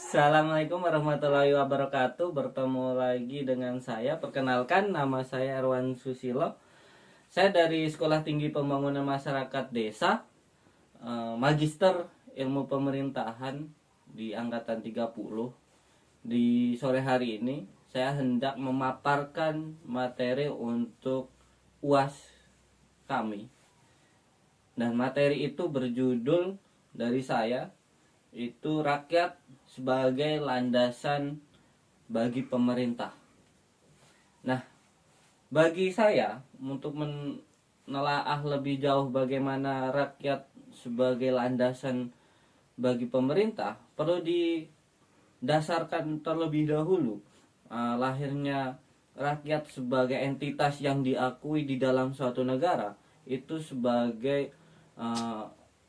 Assalamualaikum warahmatullahi wabarakatuh. Bertemu lagi dengan saya. Perkenalkan, nama saya Erwan Susilo. Saya dari Sekolah Tinggi Pembangunan Masyarakat Desa, Magister Ilmu Pemerintahan di angkatan 30. Di sore hari ini saya hendak memaparkan materi untuk UAS kami. Dan materi itu berjudul dari saya, itu rakyat sebagai landasan bagi pemerintah. Nah, bagi saya untuk menelaah lebih jauh bagaimana rakyat sebagai landasan bagi pemerintah, perlu didasarkan terlebih dahulu lahirnya rakyat sebagai entitas yang diakui di dalam suatu negara, itu sebagai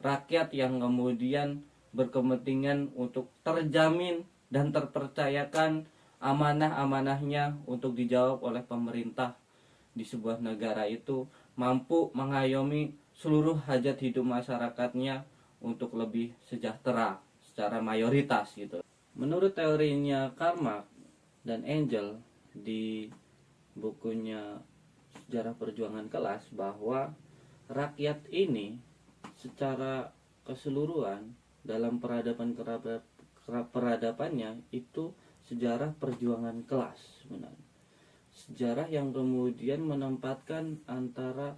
rakyat yang kemudian berkepentingan untuk terjamin dan terpercayakan amanah-amanahnya untuk dijawab oleh pemerintah di sebuah negara, itu mampu mengayomi seluruh hajat hidup masyarakatnya untuk lebih sejahtera secara mayoritas gitu. Menurut teorinya Karl Marx dan Engels di bukunya Sejarah Perjuangan Kelas, bahwa rakyat ini secara keseluruhan dalam peradabannya itu sejarah perjuangan kelas sebenarnya. Sejarah yang kemudian menempatkan antara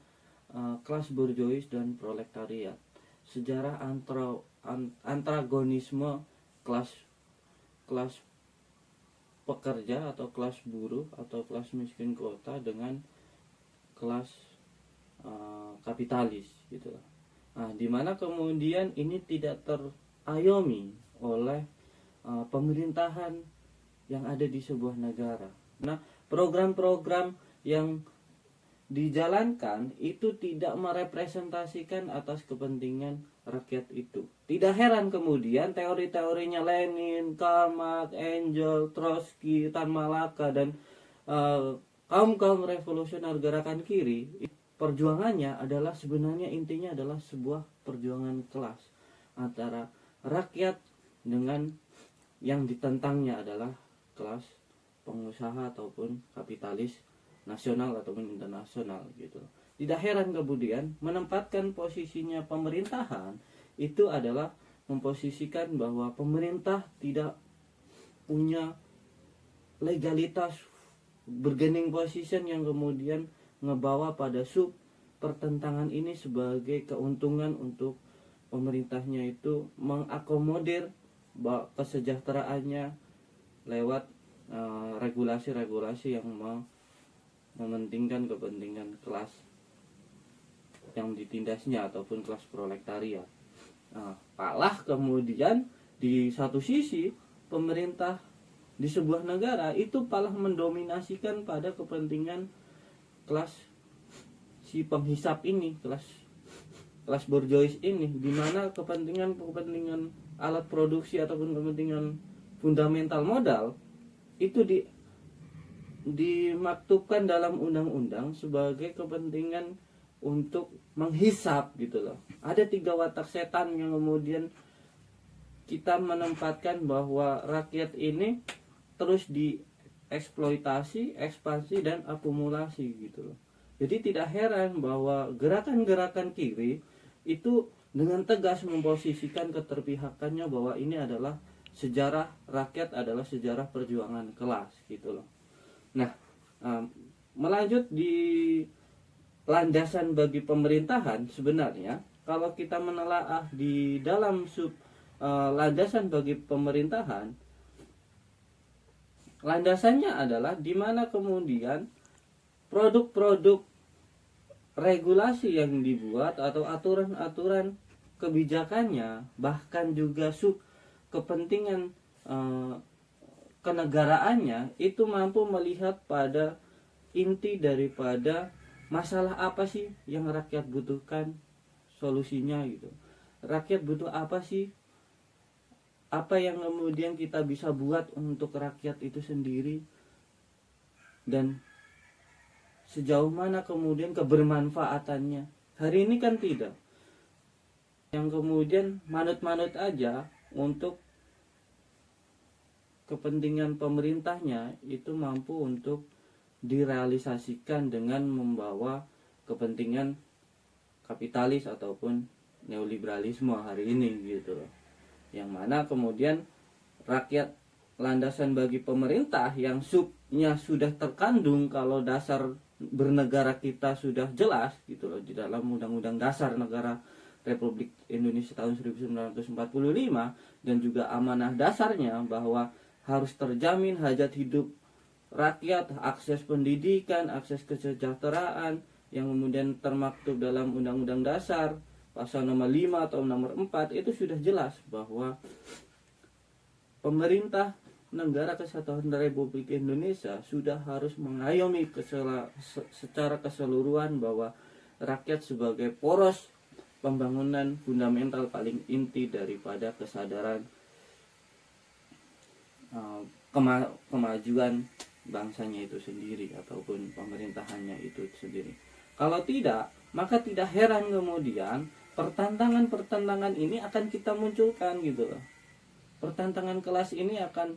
kelas borjuis dan proletariat. Sejarah antagonisme kelas pekerja atau kelas buruh atau kelas miskin kota dengan kelas kapitalis gitu. Nah, dimana kemudian ini tidak terayomi oleh pemerintahan yang ada di sebuah negara. Nah, program-program yang dijalankan itu tidak merepresentasikan atas kepentingan rakyat itu. Tidak heran kemudian teori-teorinya Lenin, Karl Marx, Engels, Trotsky, Tan Malaka, dan kaum-kaum revolusioner gerakan kiri, perjuangannya adalah sebenarnya intinya adalah sebuah perjuangan kelas antara rakyat dengan yang ditentangnya adalah kelas pengusaha ataupun kapitalis nasional ataupun internasional gitu. Tidak heran kemudian menempatkan posisinya pemerintahan itu adalah memposisikan bahwa pemerintah tidak punya legalitas bargaining position yang kemudian ngebawa pada sub pertentangan ini sebagai keuntungan untuk pemerintahnya itu mengakomodir kesejahteraannya lewat regulasi-regulasi yang mementingkan kepentingan kelas yang ditindasnya ataupun kelas proletariat. Malah kemudian di satu sisi pemerintah di sebuah negara itu malah mendominasikan pada kepentingan kelas si penghisap ini, kelas borjuis ini, di mana kepentingan alat produksi ataupun kepentingan fundamental modal itu dimaktubkan dalam undang-undang sebagai kepentingan untuk menghisap gitu loh. Ada 3 watak setan yang kemudian kita menempatkan bahwa rakyat ini terus dieksploitasi, ekspansi, dan akumulasi gitu loh. Jadi tidak heran bahwa gerakan-gerakan kiri itu dengan tegas memposisikan keterpihakannya bahwa ini adalah sejarah rakyat, adalah sejarah perjuangan kelas gitu loh. Nah, melanjut di landasan bagi pemerintahan, sebenarnya kalau kita menelaah di dalam landasan bagi pemerintahan, landasannya adalah di mana kemudian produk-produk regulasi yang dibuat atau aturan-aturan kebijakannya, bahkan juga kepentingan kenegaraannya itu mampu melihat pada inti daripada masalah apa sih yang rakyat butuhkan, solusinya gitu. Rakyat butuh apa sih? Apa yang kemudian kita bisa buat untuk rakyat itu sendiri, dan sejauh mana kemudian kebermanfaatannya. Hari ini kan tidak. Yang kemudian manut-manut aja untuk kepentingan pemerintahnya itu mampu untuk direalisasikan dengan membawa kepentingan kapitalis ataupun neoliberalisme hari ini gitu loh. Yang mana kemudian rakyat, landasan bagi pemerintah yang subnya sudah terkandung kalau dasar bernegara kita sudah jelas gitu loh di dalam Undang-Undang Dasar Negara Republik Indonesia tahun 1945 dan juga amanah dasarnya bahwa harus terjamin hajat hidup rakyat, akses pendidikan, akses kesejahteraan yang kemudian termaktub dalam Undang-Undang Dasar pasal nomor 5 atau nomor 4 itu sudah jelas bahwa pemerintah negara kesatuan Republik Indonesia sudah harus mengayomi secara keseluruhan bahwa rakyat sebagai poros pembangunan fundamental paling inti daripada kesadaran kemajuan bangsanya itu sendiri ataupun pemerintahannya itu sendiri. Kalau tidak, maka tidak heran kemudian pertentangan-pertentangan ini akan kita munculkan gitu loh. Pertentangan kelas ini akan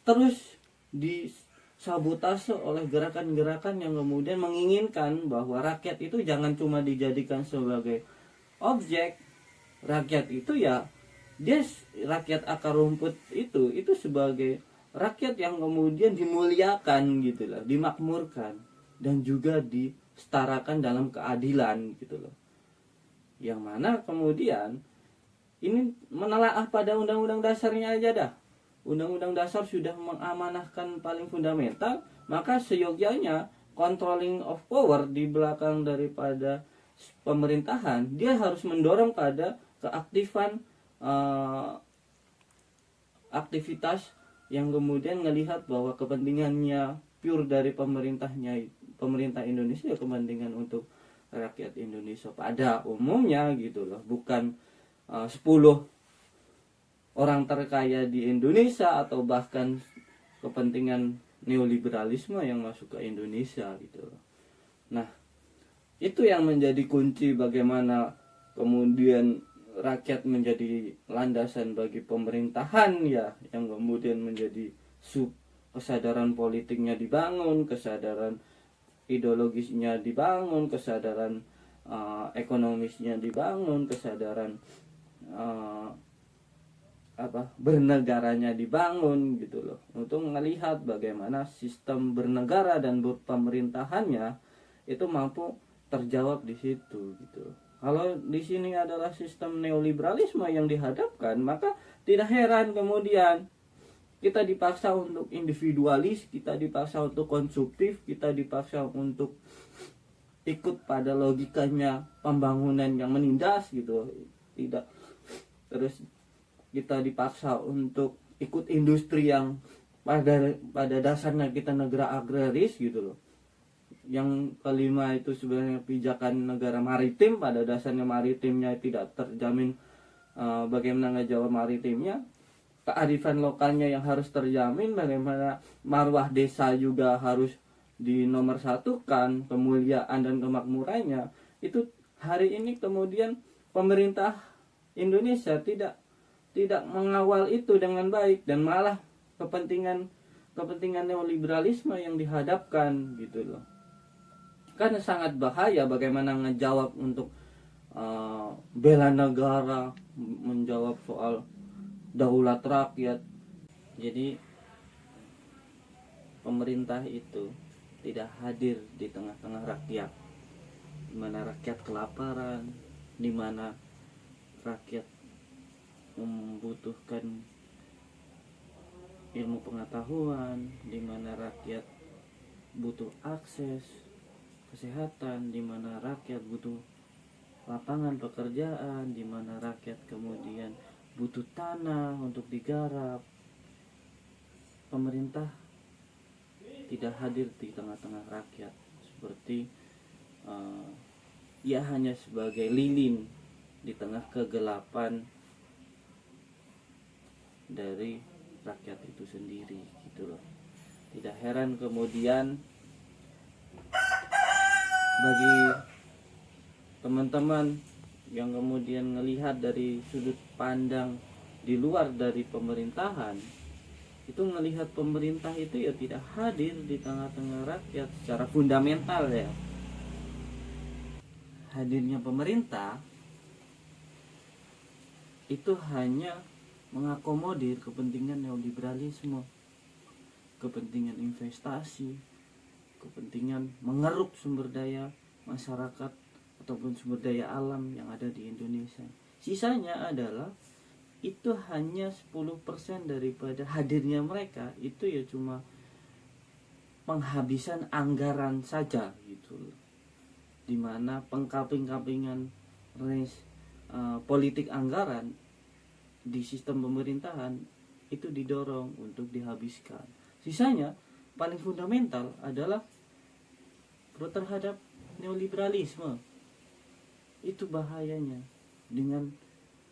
terus disabotase oleh gerakan-gerakan yang kemudian menginginkan bahwa rakyat itu jangan cuma dijadikan sebagai objek. Rakyat itu ya dia rakyat akar rumput itu sebagai rakyat yang kemudian dimuliakan gitu loh, dimakmurkan dan juga disetarakan dalam keadilan gitu loh. Yang mana kemudian ini menelaah pada undang-undang dasarnya aja dah. Undang-undang dasar sudah mengamanahkan paling fundamental, maka seyogyanya controlling of power di belakang daripada pemerintahan dia harus mendorong pada keaktifan aktivitas yang kemudian melihat bahwa kepentingannya pure dari pemerintah Indonesia, kepentingan untuk rakyat Indonesia pada umumnya gitu loh, bukan 10 orang terkaya di Indonesia atau bahkan kepentingan neoliberalisme yang masuk ke Indonesia gitu loh. Nah, itu yang menjadi kunci bagaimana kemudian rakyat menjadi landasan bagi pemerintahan ya, yang kemudian menjadi kesadaran politiknya dibangun, kesadaran ideologisnya dibangun, kesadaran ekonomisnya dibangun, kesadaran bernegaranya dibangun gitu loh, untuk melihat bagaimana sistem bernegara dan pemerintahannya itu mampu terjawab di situ gitu loh. Kalau di sini adalah sistem neoliberalisme yang dihadapkan, maka tidak heran kemudian kita dipaksa untuk individualis, kita dipaksa untuk konsumtif, kita dipaksa untuk ikut pada logikanya pembangunan yang menindas gitu. Tidak. Terus kita dipaksa untuk ikut industri yang pada dasarnya kita negara agraris gitu loh. Yang kelima itu sebenarnya pijakan negara maritim, pada dasarnya maritimnya tidak terjamin bagaimana ngejawab maritimnya. Kearifan lokalnya yang harus terjamin, bagaimana marwah desa juga harus dinomorsatukan, kemuliaan dan kemakmurannya. Itu hari ini kemudian pemerintah Indonesia tidak mengawal itu dengan baik dan malah kepentingan neoliberalisme yang dihadapkan gitu loh. Karena sangat bahaya bagaimana ngejawab untuk bela negara, menjawab soal daulat rakyat. Jadi pemerintah itu tidak hadir di tengah-tengah rakyat, di mana rakyat kelaparan, di mana rakyat membutuhkan ilmu pengetahuan, di mana rakyat butuh akses kesehatan, di mana rakyat butuh lapangan pekerjaan, di mana rakyat kemudian butuh tanah untuk digarap. Pemerintah tidak hadir di tengah-tengah rakyat, seperti ia hanya sebagai lilin di tengah kegelapan dari rakyat itu sendiri gitu loh. Tidak heran kemudian bagi teman-teman yang kemudian melihat dari sudut pandang di luar dari pemerintahan, itu melihat pemerintah itu ya tidak hadir di tengah-tengah rakyat secara fundamental ya. Hadirnya pemerintah itu hanya mengakomodir kepentingan neoliberalisme, kepentingan investasi, kepentingan mengeruk sumber daya masyarakat ataupun sumber daya alam yang ada di Indonesia. Sisanya adalah itu hanya 10% daripada hadirnya mereka, itu ya cuma penghabisan anggaran saja gitu loh. Dimana pengkaping-kapingan politik anggaran di sistem pemerintahan itu didorong untuk dihabiskan. Sisanya paling fundamental adalah pro terhadap neoliberalisme. Itu bahayanya dengan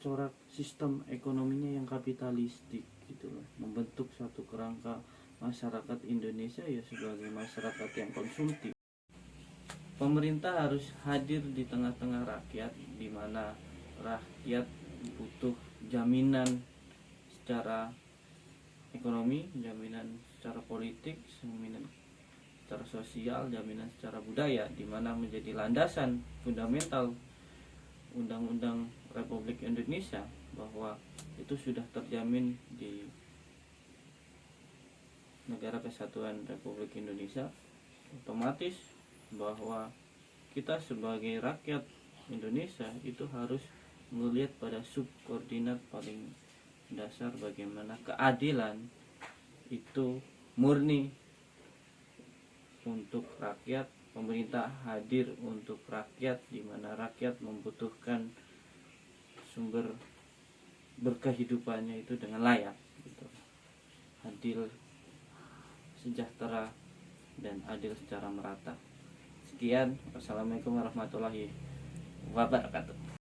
corak sistem ekonominya yang kapitalistik gitu loh, membentuk satu kerangka masyarakat Indonesia ya sebagai masyarakat yang konsumtif. Pemerintah harus hadir di tengah-tengah rakyat, di mana rakyat butuh jaminan secara ekonomi, jaminan secara politik, jaminan secara sosial, jaminan secara budaya, di mana menjadi landasan fundamental Undang-Undang Republik Indonesia, bahwa itu sudah terjamin di Negara Kesatuan Republik Indonesia. Otomatis bahwa kita sebagai rakyat Indonesia itu harus melihat pada subkoordinat paling dasar, bagaimana keadilan itu murni untuk rakyat, pemerintah hadir untuk rakyat, di mana rakyat membutuhkan sumber berkehidupannya itu dengan layak gitu. Adil, sejahtera, dan adil secara merata. Sekian, wassalamualaikum warahmatullahi wabarakatuh.